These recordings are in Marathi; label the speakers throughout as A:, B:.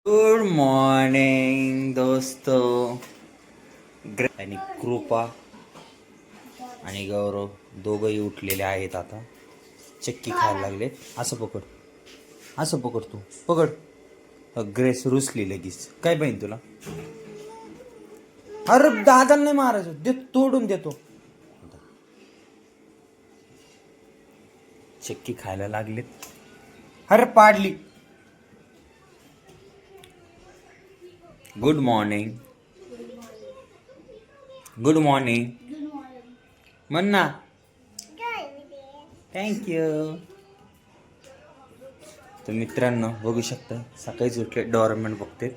A: गुड मॉर्निंग दोस्तों. आणि कृपा आणि गौरव दोघंही उठलेले आहेत. आता चक्की खायला लागले. असं पकड, असं पकड, तू पकड. ग्रेस रुसली लगेच. काय पाहिजे तुला? अरे दादाला नाही मारायचं, देतो तोडून देतो. चक्की खायला लागलेत. अरे पाडली. Good morning. गुड मॉर्निंग म्हण ना. थँक्यू. तर मित्रांनो बघू शकता, सकाळीच उठले, डॉर्मेंट बघते.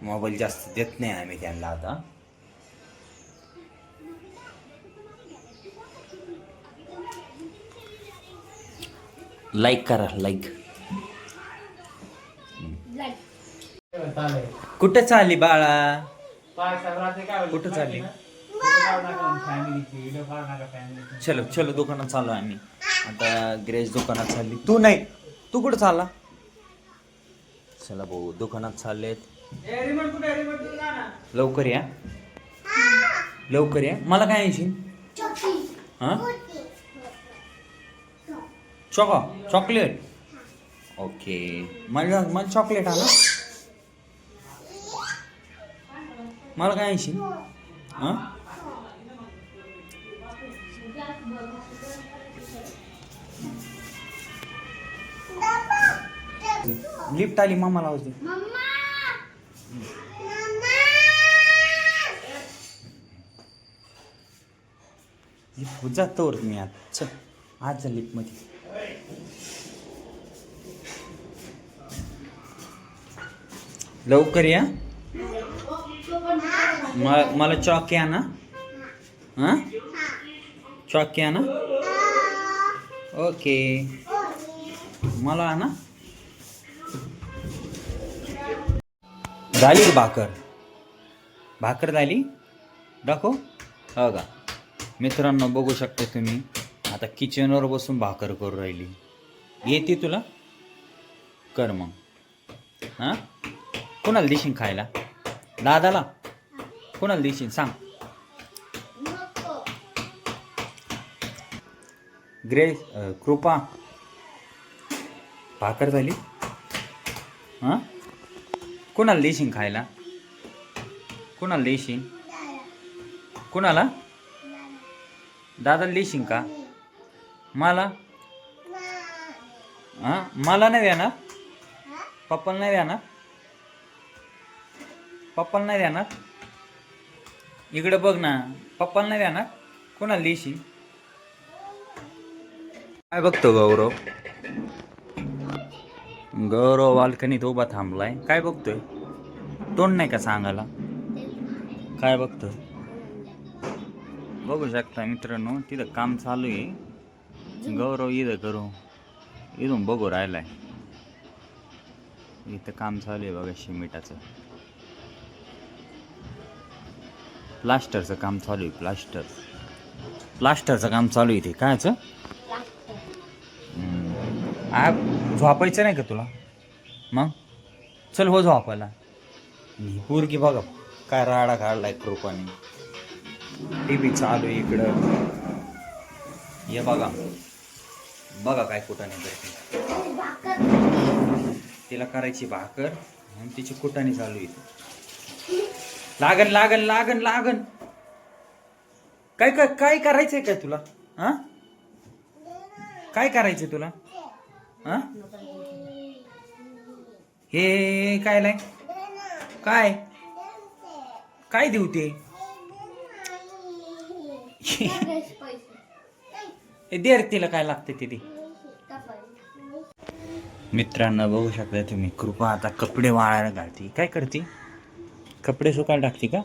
A: मोबाईल जास्त देत नाही आम्ही त्यांना आता. लाईक करा, लाईक. कुठं चालली बाळा? कुठं चालली? चलो चलो, दुकानात चाललो आम्ही आता. ग्रेस दुकानात चालली. तू नाही, तू कुठं चालला? चला भाऊ, दुकानात चाललेत. लवकर या, लवकर या. मला काय यायची? हा, चॉकलेट. ओके, मला मला चॉकलेट आला. मला काय यायची? हा, लिफ्ट आली, मामाला आवाज दे. जातो मी आता. चल आज जा लिफ्ट मध्ये. लवकर या. मला चॉकी आणा. हा, चॉकी आणा. ओके, मला आणा. झाली की भाकर? भाकर झाली, दाखव. हो का मित्रांनो, बघू शकता तुम्ही. आता किचनवर बसून भाकर करू राहिली. येते तुला? कर मग. हां, कोणाला देशील खायला? दादाला? कोणाला देशील सांग. ग्रेस, कृपा, भाकर झाली. हां, कोणाला देशील खायला? कोणाला देशील? कोणाला? दादाला देशील का? मला? हां, मला नाही देणार? पप्पाला नाही देणार? पप्पाला नाही देणार? इकडे बघ ना, पप्पाला नाही देणार? कोणाला देशील? काय बघतो गौरव? गौरव बाल्कनीत उभा थांबलाय. काय बघतोय? तोंड नाही का सांगायला? काय बघतोय? बघू शकता मित्रांनो, तिथं काम चालू आहे. गौरव इथं करू, इथून बघू राहिलाय. इथं काम चालू आहे बघा, सिमेंटाचं, प्लास्टरचं काम चालू आहे. प्लास्टरचं काम चालू आहे. ते कायचं? झोपायचं नाही का तुला? मग चल हो झोपायला. पोरगी बघा काय राडा काढलाय कृपाने. टीव्ही चालू आहे इकडं. हे बघा, बघा काय कुटाने करते. तिला करायची भाकर आणि तिची कुटाने चालू आहे. लागन लागन लागन लागन. काय काय काय करायचंय काय तुला? हा, काय करायचंय तुला? हा, हे काय लाय? काय काय देऊ ते? दे रे, तिला काय लागते ते दे. मित्रांनो बघू शकता तुम्ही, कृपा आता कपडे वाळायला घालते. काय करते? कपडे सुकायला टाकते का?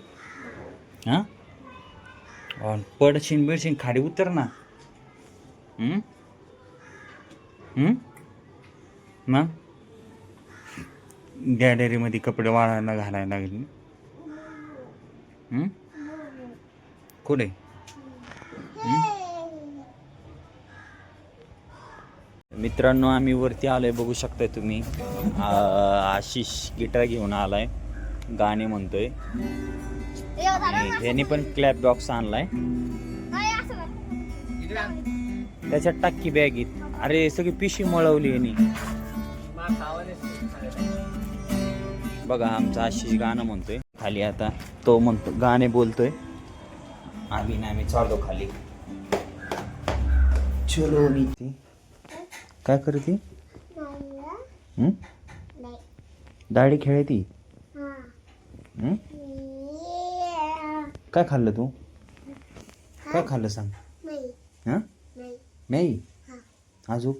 A: हा, पडशीन बिडशीन खाली उतर ना. मग गॅलरीमध्ये कपडे वाळायला घालायला लागली. कुठे? मित्रांनो आम्ही वरती आलोय, बघू शकताय तुम्ही. आशिष गिटार घेऊन आलाय, गाणे म्हणतोय. ह्याने पण क्लॅप बॉक्स आणलाय. त्याच्यात टाकी बॅगीत. अरे सगळी पिशी मळवली यांनी. बघा आमचा आशिष गाणं म्हणतोय खाली. आता तो म्हणतो, गाणे बोलतोय. आम्ही चाललो खाली. चलो नीती काय करते? दाढी खेळती. काय खाल्लं तू? काय खाल्लं सांग. हा नाही अजून